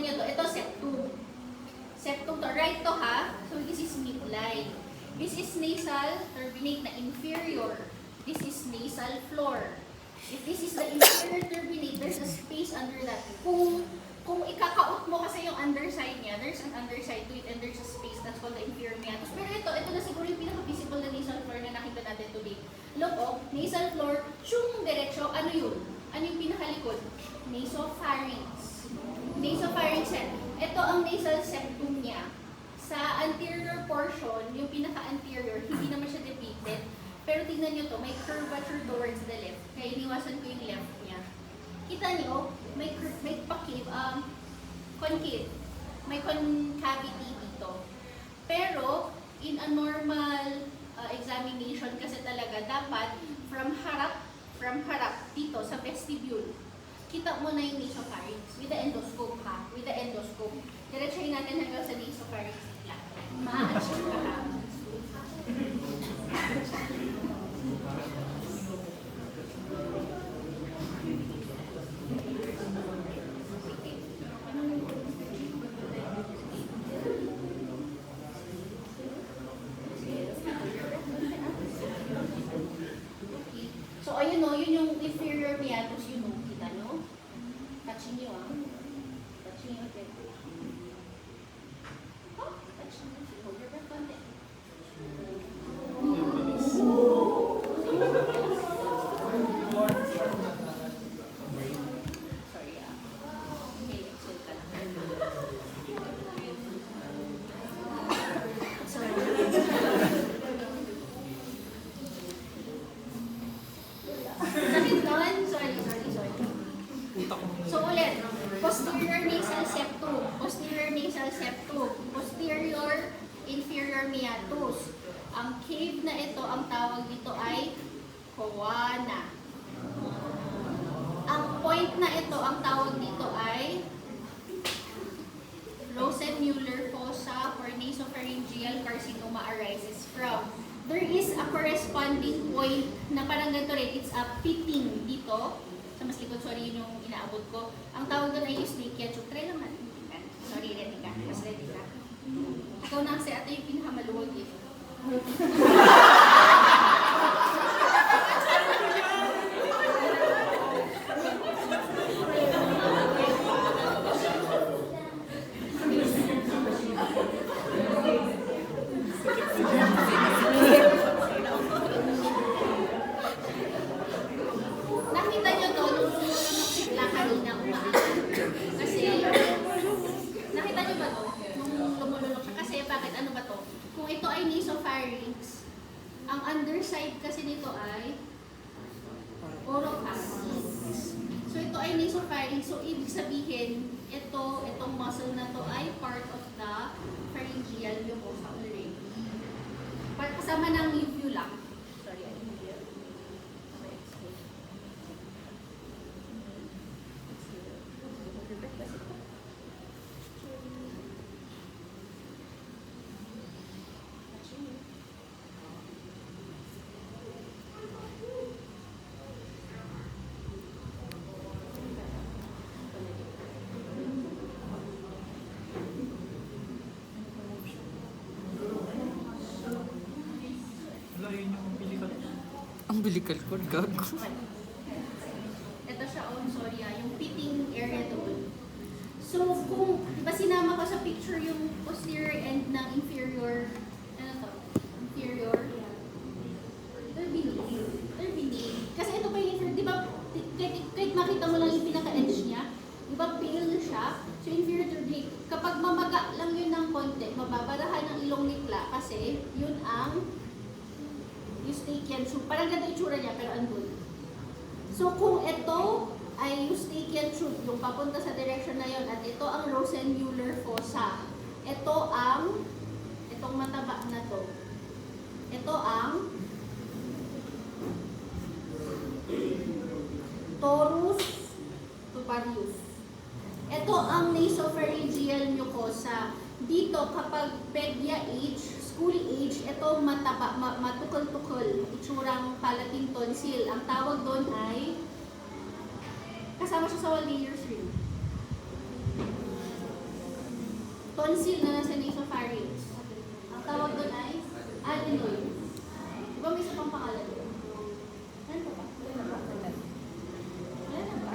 nyo to. Ito, septum. Septum to. Right to ha? So, this is midline. This is nasal turbinate na inferior. This is nasal floor. If this is the inferior turbinate, there's a space under that. Kung ikakaot mo kasi yung underside niya, there's an underside to it and there's a space that's called the inferior meatus. Pero ito na siguro yung pinaka-visible na nasal floor na nakita natin today. Look, nasal floor, syung diretso, ano yun? Ano yung pinakalikod? Nasopharynx. Nasopharynx yan. Ito ang nasal septum niya. Sa anterior portion, yung pinaka-anterior, hindi naman siya depicted. Pero tingnan nyo to, may curvature towards the left. Kaya iniwasan ko yung left niya. Kita nyo, may concave. May concavity dito. Pero, in a normal examination kasi talaga, dapat from harap dito sa vestibule, kita mo na yung nasopharynx with the endoscope ha. With the endoscope. Diretsahin natin hanggang sa nasopharynx nila. Ma-achieve ka ha. So, ayun o, yun yung inferior meatus, yun o, kita nyo? Touching nyo ah. Touching nyo, okay. Oh, touching nyo. Hold your breath konti. Sorry ah. Okay, exhale ka lang. Sorry. Sakit nun? Sorry. So ulit, posterior nasal septum, posterior nasal septum, posterior inferior meatus. Ang cave na ito, ang tawag dito ay choana. Ang point na ito, ang tawag dito ay Rosenmuller fossa or nasopharyngeal carcinoma arises from. There is a corresponding point na parang ganito rin. It's a pitting dito. Sa mas likod, sorry, yun yung inaabot ko. Ang tawag doon ay Eustachia. Try naman. Sorry, ready ka. Mas ready ka. Ikaw na kasi ito yung pinakamaluwag eh. Nakita nyo to, nung nakita kanina umaangat. Kasi, nakita nyo ba to? Nung lumulunok siya. Kasi bakit ano ba to? Kung ito ay nasopharynx, ang underside kasi nito ay orofacial. So ito ay nasopharynx. So ibig sabihin, itong muscle na to ay part of the pharyngeal mucosa already. Kasama ng uvula. Sorry, Umbilical cord, gago. Ito siya, sorry yung pitting area doon. So, kung, diba sinama ko sa picture yung posterior end ng inferior, ano to? Inferior turbinate. Kasi ito pa yung inferior, diba, kahit makita mo lang yung pinaka-edge niya, diba pale siya? So, inferior turbinate. Kapag mamaga lang yun ng konti, mababarahan ng ilong nikla kasi yun ang Eustachian tube. Parang ganda yung tsura niya, pero andun. So, kung ito ay Eustachian tube, yung papunta sa direction na yon, at ito ang Rosenmuller fossa. Itong mataba na to. Ito ang torus tubarius. Ito ang nasopharyngeal mucosa. Dito, kapag pedia age, school age, ito mataba, matukol-tukol, itsurang palating tonsil. Ang tawag doon ay, kasama siya sa Waleyer's ring. tonsil na nasa nasopharynx. Ang tawag doon ay adenoid. Di ba may isa pang pangalan doon? Ano pa ba? Wala na ba? Wala na ba?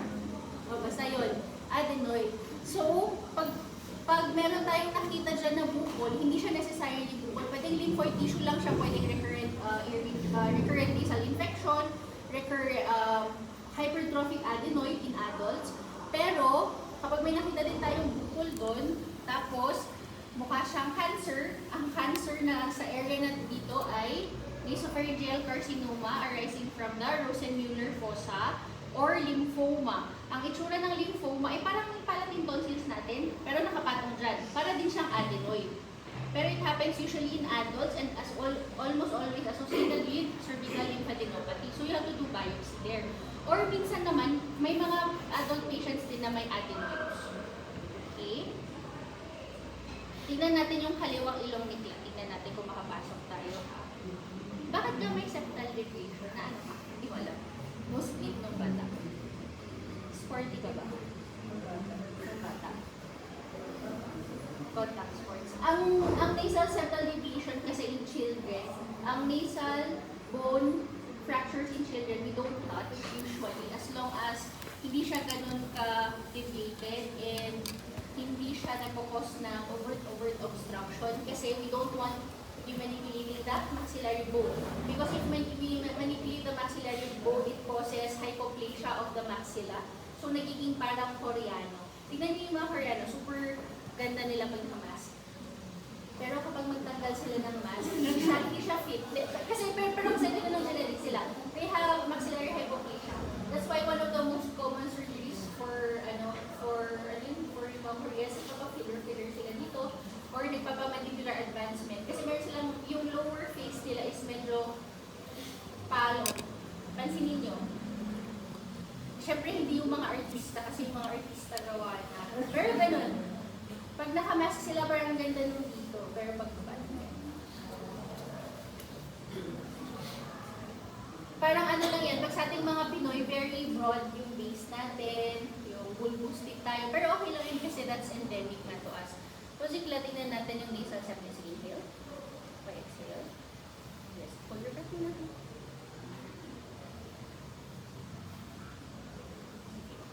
O, basta yun. Adenoid. So, pag meron tayong nakita dyan na bukol, hindi siya necessarily bukol. Pwedeng lymphoid tissue lang siya, pwedeng recurrent nasal infection, hypertrophic adenoid in adults. Pero, kapag may nakita din tayong bukol doon, tapos mukha siyang cancer, ang cancer na sa area na dito ay nasopharyngeal carcinoma arising from the Rosenmuller fossa or lymphoma. Ang itsura ng lymphoma ay parang palating tonsils natin, pero nakapatong dyan. Para din siyang adenoid. Pero it happens usually in adults and almost always associated with cervical lymphadenopathy. So you have to do biopsy there. Or minsan naman, may mga adult patients din na may adenoids. Okay? Tingnan natin yung kaliwang ilong ni Cla. Tingnan natin kung makapasok tayo. Bakit ka may septal depression? Na ano ka? Hindi ko alam. No split ng bata. Sporty ka ba? Ng bata. Contact sports. Ang nasal septal deviation kasi in children, ang nasal bone fractures in children, we don't touch usually as long as hindi siya ganun ka-deviated and hindi siya nagkakos ng overt obstruction kasi we don't want to manipulate the maxillary bone. Because if we manipulate the maxillary bone, it causes hypoplasia of the maxilla. So nagiging parang Koreano. Tignan niyo yung mga Koreano, super ganda nila pagka-mask. Pero kapag magtanggal sila ng mask, hindi siya fit. Kasi pero kasi ng genetic sila. They have maxillary hypoplasia. That's why one of the most common surgeries for Korea is filler sila dito or nagpapamandibular advancement. Kasi meron silang, yung lower face nila is medyo palo. Pansinin nyo. Siyempre hindi yung mga artista kasi yung mga artista gawa na. Pero ganun. Pag nakamask sila parang ganda nung dito. Pero pagkaban. Parang ano lang yan, pag sa ating mga Pinoy, very broad yung base natin, yung bulbustic tayo. Pero okay lang yun kasi that's endemic na to us. So, tingnan natin yung nasal septum. Sige, inhale. By exhale. Yes, hold your breath natin.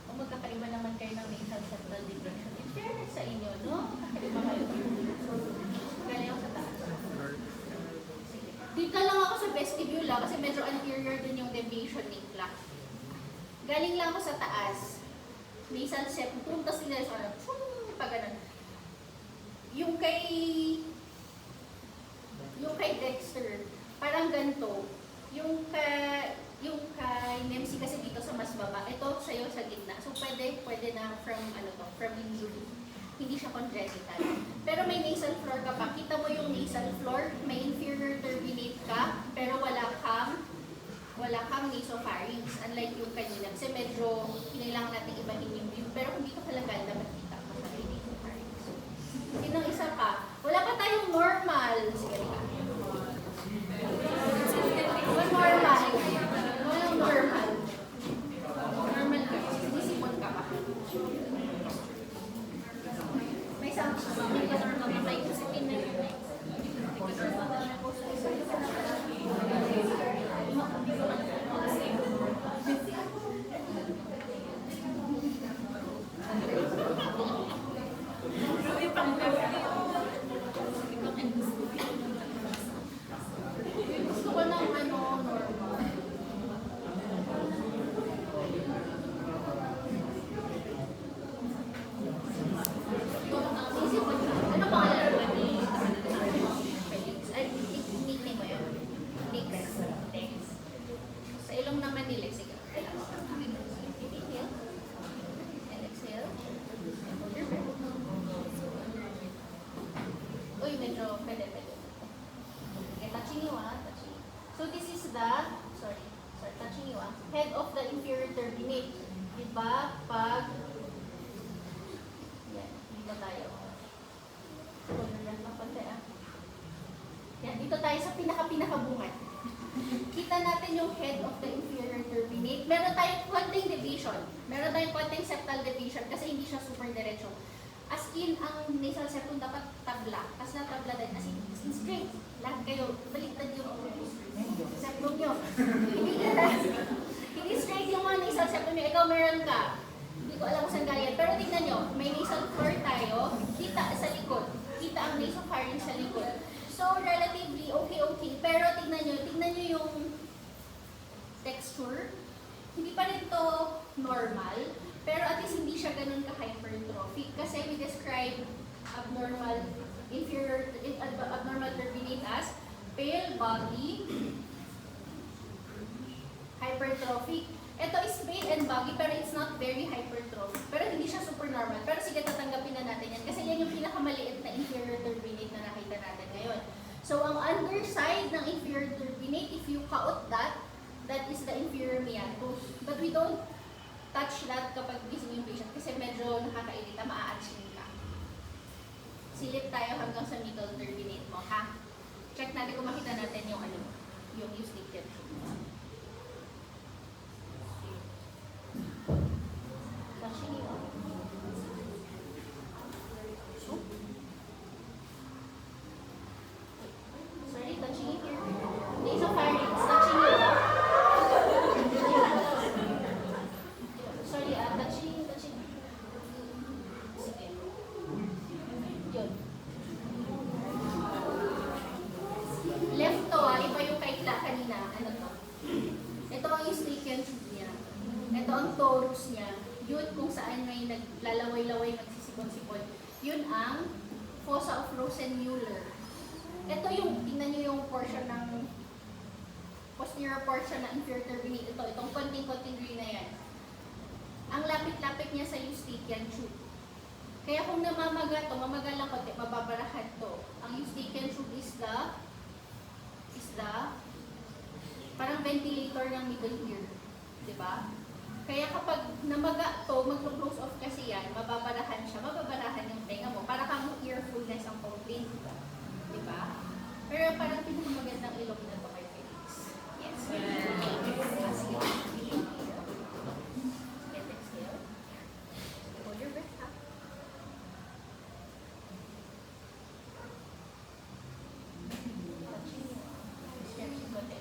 O magkakaiba naman kayo ng nasal septal depression. In fairness sa inyo, no? Kakaiba kayo. Galing ako sa taas. Sige. Dito lang ako sa vestibule kasi medyo anterior din yung deviation ni Clark. Galing lang ako sa taas. Nasal septum, tapos nila sa pag ganun. Yung kay Dexter, parang ganito. Yung kay Nemsi kasi dito sa mas baba. Ito sa'yo sa gitna. So pwede na from injury. Hindi siya congenital. Pero may nasal floor ka pa. Kita mo yung nasal floor, may inferior turbinate ka, pero wala kang nasopharynx. Unlike yung kanina. Kasi medyo kailangan natin ibahin yung view. Pero kung dito ka lang dapat kita mo sa nasopharynx. Sinong isa pa? Wala pa tayong normal. Sige, ka. Walang normal. Walang normal. Normal ka. Sisipon ka pa. May something. May normal. May kusipin na yun. Gusto ko ng normal. Ano pangalan mo? Felix. Ay, nickname mo yun? Lex. Sa ilong naman ni Lex. Sige. Inhale. And exhale. And hold your breath. Uy, medyo pwede. Okay, touching you touching. So this is the, touching you head of the inferior turbinate. Diba? Pag, yan, dito tayo. Hold your breath lang konti Yan, dito tayo sa pinaka-pinakabungat. Kita natin yung head of the inferior turbinate. Meron tayong konting deviation. Meron tayong konting septal deviation kasi hindi siya super diretso. As skin, ang nasal septum dapat tabla. Kasi na tabla din. As in straight. Lahat kayo, baliktad yung septum nyo. Hindi straight yung mga nasal septum nyo. Ikaw meron ka. Hindi ko alam kung saan galing. Pero tingnan nyo, may nasal floor tayo. Kita sa likod. Kita ang nasopharynx sa likod. So, relatively okay. Pero tingnan nyo yung texture. Hindi pa rin to normal. Pero at least hindi siya ganun ka-hypertrophic. Kasi we describe abnormal turbinate as pale body, hypertrophic. Ito is pale and baggy pero it's not very hypertrophic. Pero hindi siya super normal. Pero sige, tatanggapin na natin yan. Kasi yan yung pinakamaliit na inferior turbinate na nakita natin ngayon. So, ang underside ng inferior turbinate, if you count that is the inferior meatus. But we don't touch that kapag gising yung patient kasi medyo nakakairita, maa-atching ka. Silip tayo hanggang sa middle turbinate mo, ha? Check natin kung makita natin yung yung eustachian tube. Touching it up. Sorry, touching it here. Nasopharynx, touching it up. Sorry, touching. Sige. Yun. Left to iba yung kay Kla kanina. Ano to? Ito ang eustachian tube niya. Ito ang torus niya. Yun kung saan may naglalaway-laway, nagsisipon-sipon. Yun ang fossa of Rosenmuller. Ito yung, tingnan nyo yung portion ng posterior portion ng inferior turbinate. Itong konting-konting green na yan. Ang lapit-lapit niya sa eustachian tube. Kaya kung namamaga to, mamaga lang konti, mababarahan to. Ang eustachian tube is the parang ventilator ng middle ear. Diba? Kaya kapag namaga to, mag-close off kasi yan, mababarahan siya, mababarahan yung tenga mo. Para kang earfulness ang complaint. Diba? Pero parang pinakamagandang ilong na to kay Felix. Yes. Sige. Exhale. Hold your breath up. Touching. Stretching konti.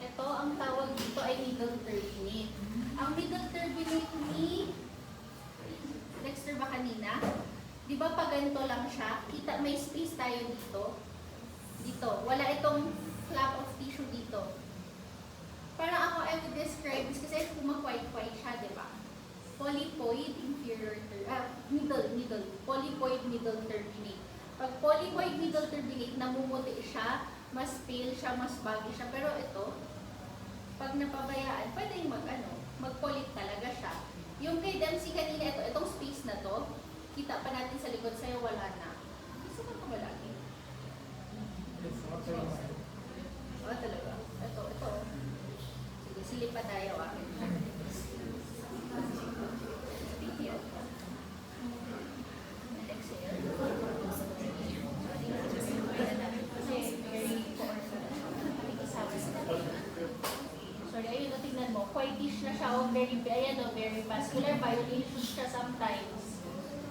Ito, ang tawag dito ay middle turbinate. Ang middle turbinate ni Dexter ba kanina? Di ba pag ganito lang siya, kita may space tayo dito. Dito. Wala itong flap of tissue dito. Parang ako, I would describe this kasi kumakway-kway siya, di ba? Polypoid inferior middle. Polypoid middle turbinate. Pag polypoid middle turbinate, namumuti siya, mas pale siya, mas baggy siya. Pero ito, pag napabayaan, pwede mag-polyp talaga siya. Yung kay Dempsey kanina, itong space na to, kita pa natin sa likod sa'yo, wala na. Gusto ka ba lagi? Oo, talaga. Ito. Sige, silip pa tayo. Exhale. Sorry, ayun, tingnan mo. Whitish na siya, very vascular, violation siya sometimes.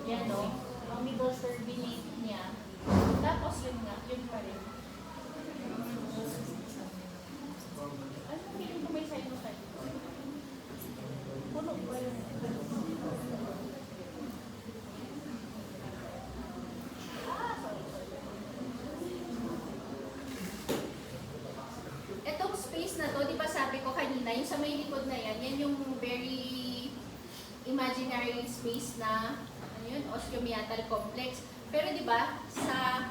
Yan, ang middle turbinate niya. Tapos yun pa rin. Ano feeling ko may sinusitis? Puno ba yun? Sorry. Etong space na to, di ba sabi ko kanina, yung sa may likod na yan yung very imaginary space na, osteomeatal complex. Pero di ba, sa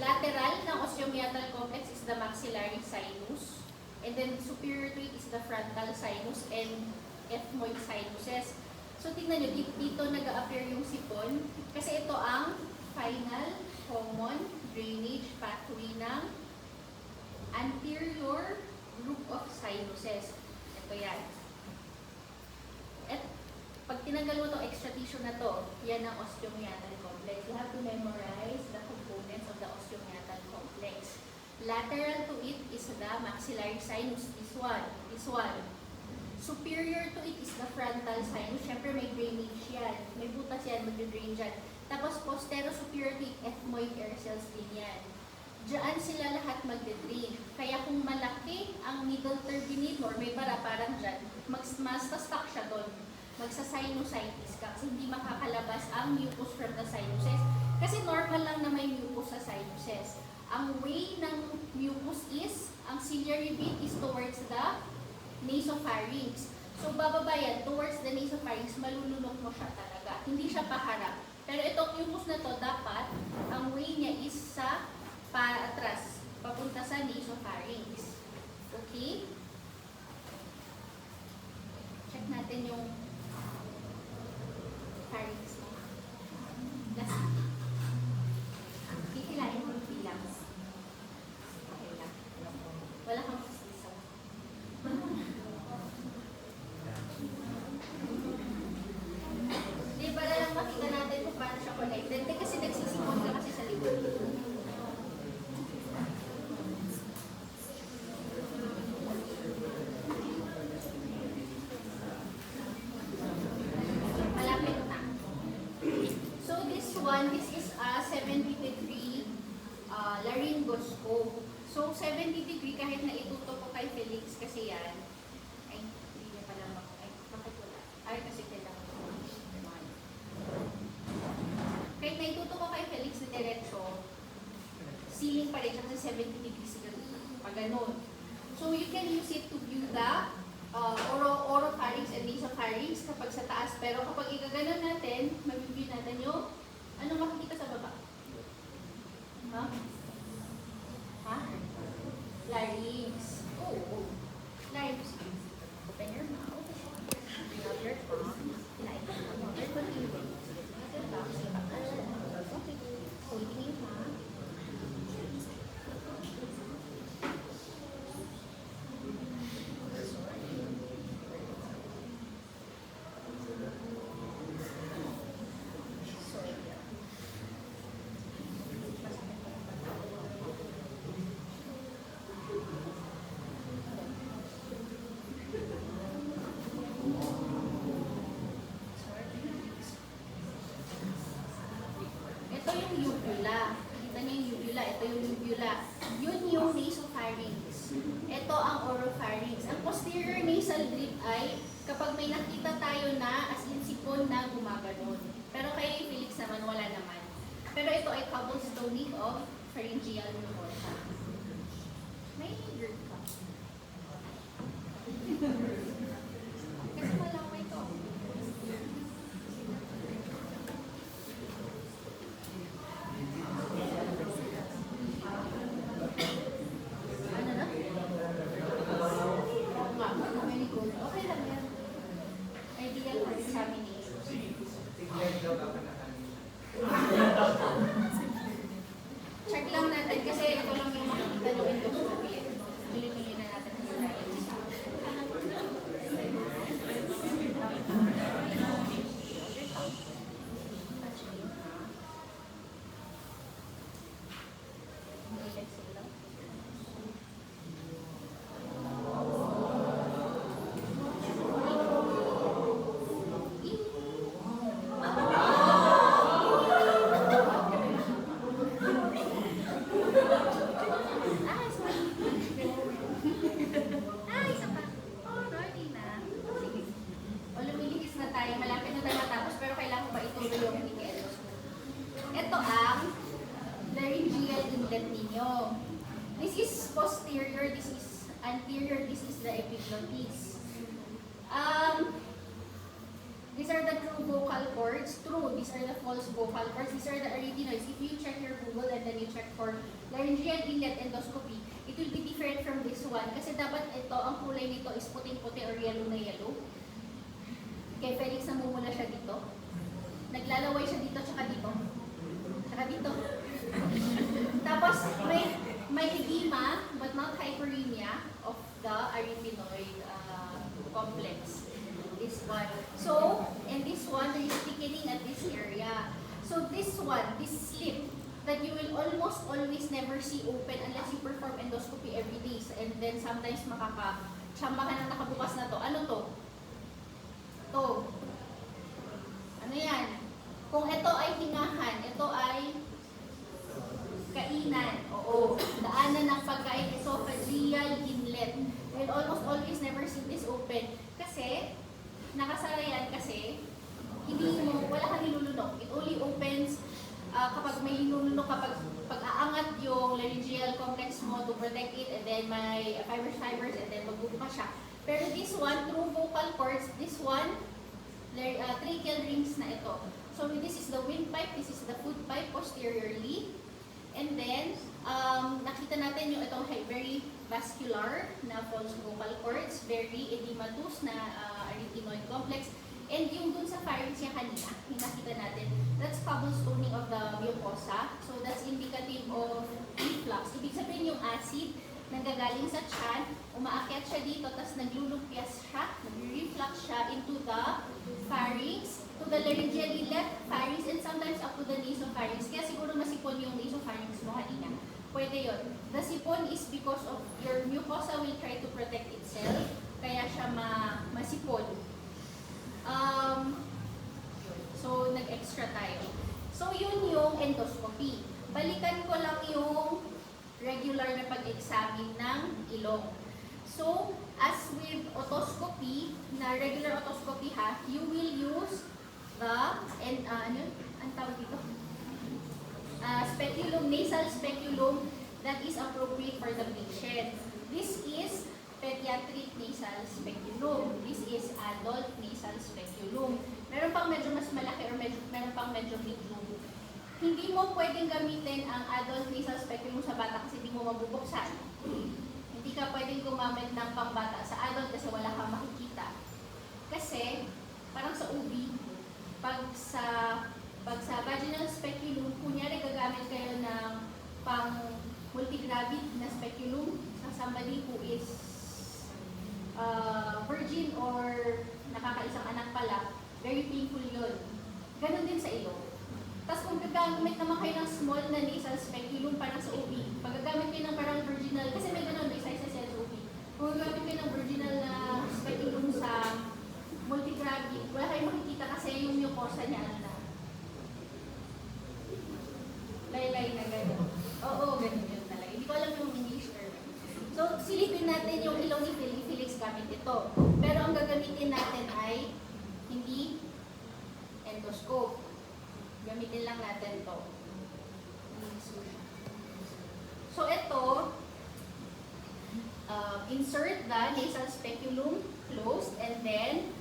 lateral ng osteomeatal complex is the maxillary sinus. And then superior to it is the frontal sinus and ethmoid sinuses. So tingnan nyo, dito nag-a-appear yung sipon. Kasi ito ang final common drainage pathway ng anterior group of sinuses. Ito yan. At pag tinanggal mo itong extra tissue na to, yan ang osteomeatal complex. You have to memorize the components of the osteomeatal complex. Lateral to it is the maxillary sinus, this one. Superior to it is the frontal sinus. Siyempre may drainage yan. May butas yan, mag-drain dyan. Tapos posterior-superior to it, ethmoid air cells din yan. Diyan sila lahat magde-drain. Kaya kung malaki ang middle turbinate or may bara parang dyan, mas-stuck siya doon. Magsa-sinusitis ka kasi hindi makakalabas ang mucus from the sinuses. Kasi normal lang na may mucus sa sinuses. Ang way ng mucus is, ang ciliary bead is towards the nasopharynx. So bababa yan towards the nasopharynx, malulunok mo siya talaga. Hindi siya paharap. Pero itong mucus na to, dapat ang way niya is sa paatras, papunta sa nasopharynx. Okay? Check natin yung pharynx mo. Last. Kikilain mo yung bilang. Okay lang. Wala kang sisa. Di ba lang makita natin kung paano siya connected? Kasi nagsisimon ka kasi sa likod. Malapit na. So this one, this is a 70-degree laryngoscope. So 70 degree kahit na itutok ko kay Felix kasi yan. Ay, hindi niya pala ay, bakit wala? Ay, kasi kailangan ko. Kahit na itutok ko kay Felix na diretso, ceiling pa rin siya kasi 70 degrees pag ganun. So you can use it to view the oropharynx and nasopharynx kapag sa taas. Pero kapag igaganon natin, mabibigyan natin yung ano makikita sa baba? Ha? Ha? Larynx. Oh. Larynx. Open your mouth. Bring out your tongue. Like, another continue. Another tongue. Okay. Holding your tongue. Ito yung uvula. Kita niyo yung uvula. Ito yung uvula. Yun yung nasopharynx. Ito ang oropharynx. Ang posterior nasal drip ay kapag may nakita tayo na as in sipon na gumaganon. Pero kay Felix naman, wala naman. Pero ito ay cobblestoning of pharyngeal mucosa. May girl ka. Kasi malaki ito. Ano na? Oo nga, very good. Okay lang yan. Ideal for examination. Check lang natin kasi ito lang yung makikita nyo endoscopy. Tuloy-tuloy na natin ang ito ang laryngeal inlet ninyo. This is posterior, this is anterior, this is the epiglottis. These are the true vocal cords. True, these are the false vocal cords. These are the arytenoids. If you check your Google and then you check for laryngeal inlet endoscopy, it will be different from this one. Kasi dapat ito, ang kulay nito is puting-puti or yellow na yellow. Kay Felix, namumula siya dito. Naglalaway siya dito, tsaka dito. Tsaka dito. Tapos, may edema, but not hyperemia of the arytenoid complex. This one. So, and this one, there is thickening at this area. So, this one, this slit, that you will almost always never see open unless you perform endoscopy every day. And then, sometimes makaka-chamba ka ng nakabukas na to. Ano to? nakasara yan kasi wala kang nilulunok. It only opens kapag may nilulunok, pag aangat yung laryngeal complex mo to protect it, and then may fibers, and then magbubuka siya. Pero this one, through vocal cords, this one, tracheal rings na ito. So this is the windpipe, this is the food pipe posteriorly. And then, nakita natin yung itong very vascular na false vocal cords, very edematous na arytenoid complex. And yung dun sa pharynx niya kanina, yung nakita natin, that's cobblestoning of the mucosa. So that's indicative of reflux. Ibig sabihin yung acid nanggagaling sa tiyan, umaakyat siya dito, tapos naglulumpias siya, nag-reflux siya into the pharynx, to the laryngeally left pharynx, and sometimes up to the nasopharynx. Kaya siguro masipon yung nasopharynx mo kanina. Pwede yun. The sipon is because of your mucosa will try to protect itself, kaya siya masipon. So, nag-extra tayo. So, yun yung endoscopy. Balikan ko lang yung regular na pag-examine ng ilong. So, as with otoscopy, na regular otoscopy ha, you will use the, ang tawag dito? Speculum, nasal speculum that is appropriate for the patient. This is pediatric nasal speculum. This is adult nasal speculum. Meron pang medyo mas malaki or meron pang medyo medium. Hindi mo pwedeng gamitin ang adult nasal speculum sa bata kasi hindi mo mabubuksan. Hindi ka pwedeng gumamit ng pangbata sa adult kasi wala kang makikita. Kasi, parang sa ubi, pag sa vaginal speculum, kunyari gagamit kayo ng pang multigravid na speculum sa somebody who is virgin or nakakaisang anak pala, very painful yun. Ganon din sa ilong. Tapos kung gagamit naman kayo ng small na nasal speculum parang sa OB, pag gagamit kayo ng parang virginal, kasi may ganon, may size sa OB. Kung gagamit kayo ng virginal na speculum sa multigravid, wala kayong makikita kasi yung mucosa niya na. Laylay na gano'n. Oo, gano'n yun talaga. Hindi ko alam yung English term. So, silipin natin yung ilong ni Felix gamit ito. Pero ang gagamitin natin ay hindi endoscope. Gamitin lang natin to. So, ito, insert the nasal speculum closed and then,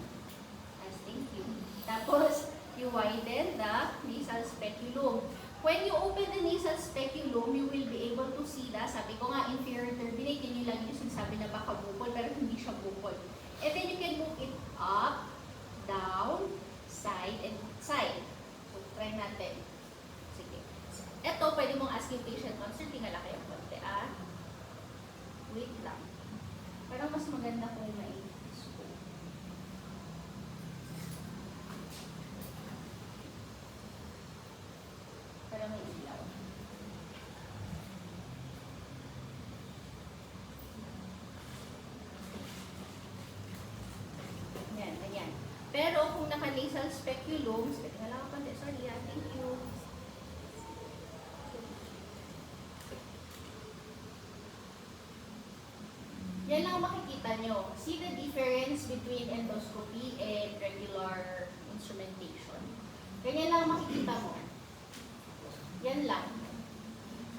thank you. Tapos, you widen the nasal speculum. When you open the nasal speculum, you will be able to see sabi ko nga, inferior turbinate, yun yung lagi yung sinasabi na baka bukol, pero hindi siya bukol. And then you can move it up, down, side, and side. So, try natin. Sige. Ito, pwede mong ask yung patient concern, tingala kayo konti, wait lang. Parang mas maganda kung may scope. Para may ilaw. Yan, ganyan. Pero kung naka-nasal speculum, tingnan lang ako, sorry thank you. Yan lang makikita nyo. See the difference between endoscopy and regular instrumentation. Ganyan lang makikita mo. Yan lang.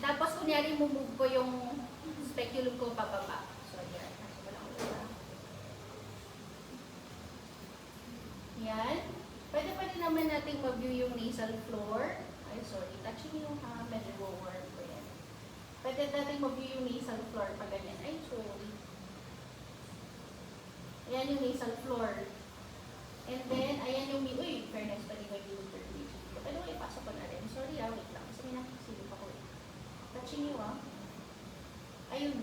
Tapos kunyari move ko yung speculum ko pababa. Sorry, yan. Pwede naman natin mag-view yung nasal floor. Ay, sorry. Touching yung medyo warm ko yan. Pwede natin mag-view yung nasal floor pag ganyan. Ay, sorry. Ayan yung nasal floor. And then, ayan yung fairness pa rin yung turbinate. Pero ipasok ko na rin. Sorry, wait lang. Kasi may nakasilip ako. Touching nyo Ayun.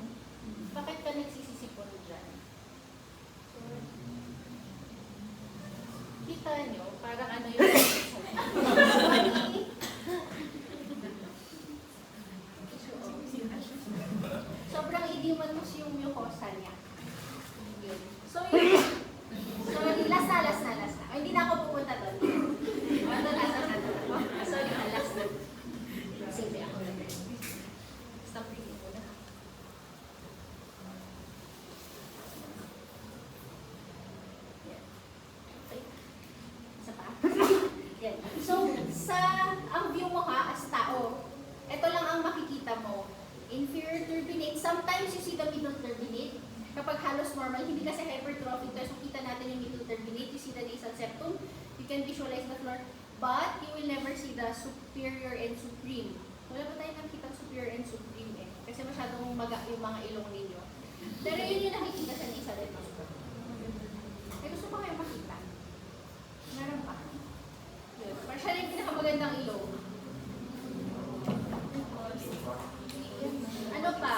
Bakit ka nagsisisipon dyan? So, kita nyo, parang ano yung sobrang idimatus yung mucosa niya. Yun. So, last na. Ay, hindi na ako pupunta doon. Sorry, last na. Sige, ako na. Stop reading ko na. ang view mo ha, as tao, ito lang ang makikita mo. Inferior turbinate, sometimes you see the middle turbinate. Kapag halos normal, hindi kasi hypertrophic, so kita natin yung middle turbinate, you see the nasal septum, you can visualize the floor, but you will never see the superior and supreme. Wala pa tayong nakikita superior and supreme eh, kasi masyadong maga yung mga ilong ninyo. Pero yun yung nakikita sa nasal septum. Eh, gusto pa kayo makita? Meron pa. Yun. Siya rin yung pinakamagandang ilong. Ano pa?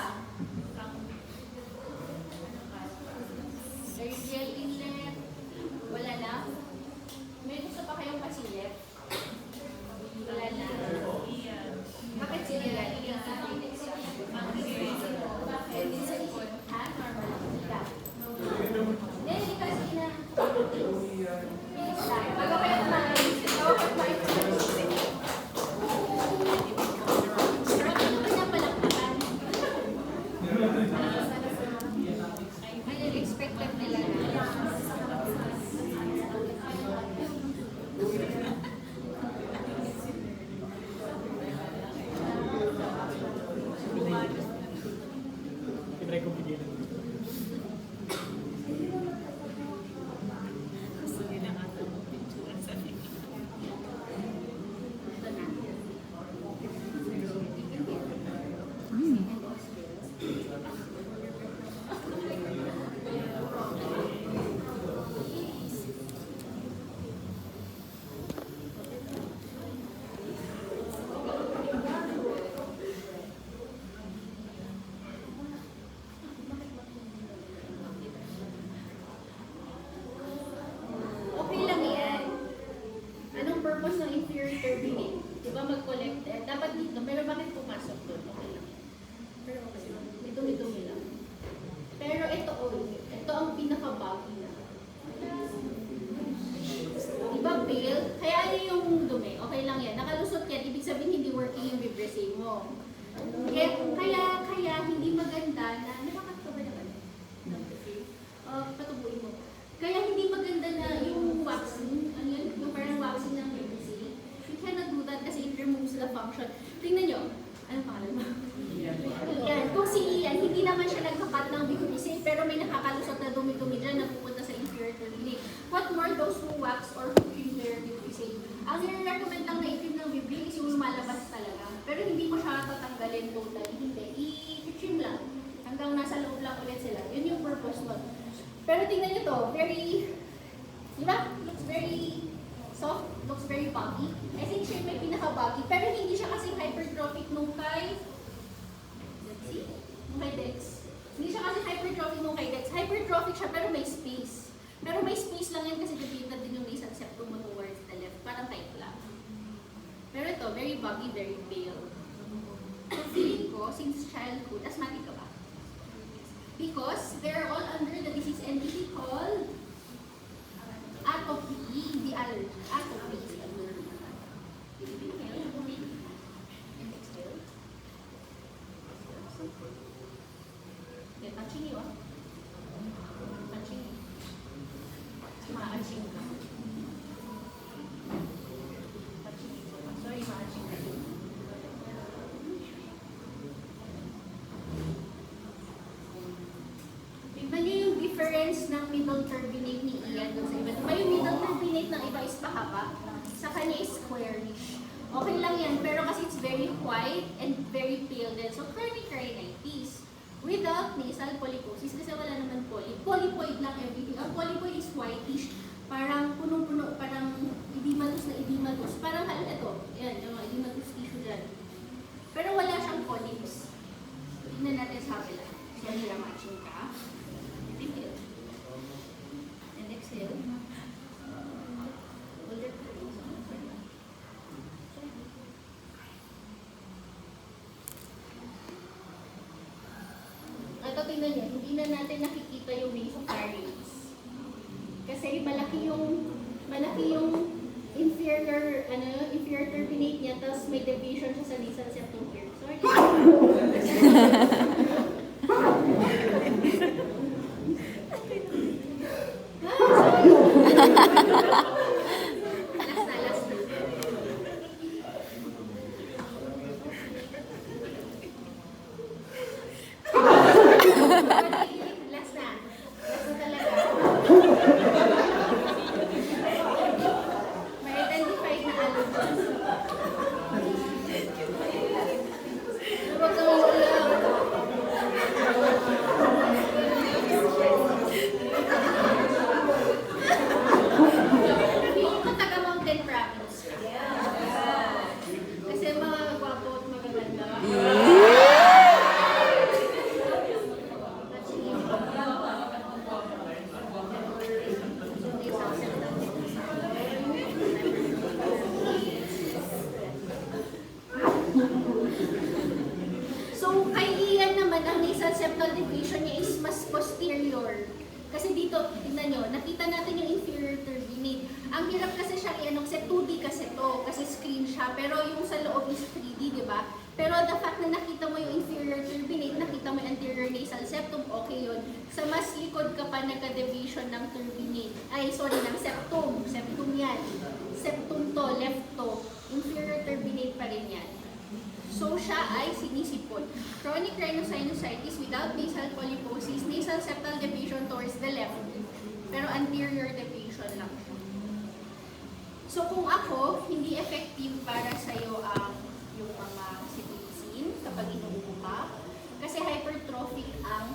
Laryngeal inlet. Wala na. May gusto pa kayong pasilip? Wala na. Bakit sila? Ha? Normal lang sila. Hindi kasi na. Bago kayo kumain. Bago kayo kumain. Expected nila na. Try ko bigyan. Okay lang yan. Anong purpose ng inferior turbinate? Diba mag-collect? Dapat dito, pero bakit pumasok doon? Okay lang. Pero okay lang. Dumi-dumi lang. Pero ito ang pinaka-baggy na. Diba pale? Kaya ano yung dumi? Okay lang yan. Nakalusot yan. Ibig sabihin hindi working yung vibrissae mo. Kaya hindi maganda na, nakakatawa ba naman? Patubuin mo. Kaya hindi maganda na yung waxing, ano yun, yung parang waxing ng vibrissae. You cannot do that kasi it removes the function. Tingnan nyo. Anong pangalan mo? Yan. Kung si Ian, hindi naman siya nagkakat ng vibrissae, pero may nakakalusot na dumi-dumi dyan na pupunta sa inferior turbinate. What more those who wax or who trim their vibrissae? Ang nire-recommend lang na i-trim ng vibrissae is yung lumalabas talaga. Pero hindi mo siya tatanggalin totally. Hindi. I-trim lang. Hanggang nasa loob lang ulit sila. Yun yung purpose nun. Pero tingnan nyo to, very, di ba? Looks very soft, looks very baggy. I think siya may pinaka-baggy. Pero hindi siya kasing hypertrophic nung kay, let's see, nung kay Dex. Hindi siya kasing hypertrophic nung kay Dex. Hypertrophic siya pero may space. Pero may space lang yan kasi deviated din yung nasal septum mo towards the left. Parang tight lang. Pero ito, very baggy, very pale. So feeling ko, since childhood, asthmatic ka ba? Because they're all under the disease entity called atopy, the allergy. Atopy. And exhale. Okay, touching you, ah. Touching you. Ma-touching ka. Touching you. Sorry, ma-touching ka. Tignan niyo yung difference ng middle turbinate ni Ian doon sa iba. Diba yung middle turbinate ng iba is pahaba? Sa kanya is squarish. Okay lang yan, pero kasi it's very white and very pale din. So, chronic rhinitis. Without nasal polyposis, kasi wala naman polyp. Polypoid lang everything. Ang polypoid is whitish. Parang punong-puno, parang edematous na edematous. Parang ito, yan, yung mga edematous tissue dyan. Pero wala siyang polyps. Tignan natin sa kabila. So, hindi matching ka. Inhale. And exhale. Hold your breath. Ito, tingnan nyo. Hindi na natin nakikita yung nasopharynx. Kasi malaki yung inferior turbinate niya, tapos may deviation siya sa nasal septum here. Sorry. Last na. Ang hirap kasi siya i-ano kasi 2D kasi to, kasi screen siya, pero yung sa loob is 3D, di ba? Pero the fact na nakita mo yung inferior turbinate, nakita mo yung anterior nasal septum, okay yun. Sa mas likod ka pa nagka-deviation ng turbinate, ng septum. Septum yan. Septum to, left to. Inferior turbinate pa rin yan. So siya ay sinisipon. Chronic rhinosinusitis without nasal polyposis, nasal septal deviation towards the left, pero anterior deviation lang siya. So kung ako, hindi effective para sa'yo ang yung mga cetirizine kapag inuubo ka, kasi hypertrophic ang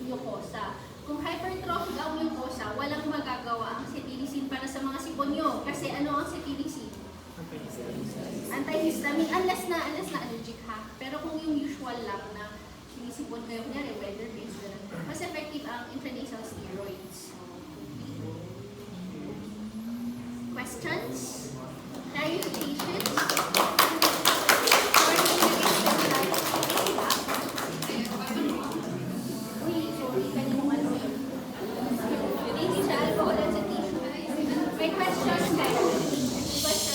mucosa. Kung hypertrophic ang mucosa, walang magagawa ang cetirizine para sa mga sipon nyo. Kasi ano ang cetirizine? Antihistamine, unless na allergic ha. Pero kung yung usual lang na sinisipon kayo, kunyari weather-based, mas effective ang intranasal steroids. Questions? Clarifications?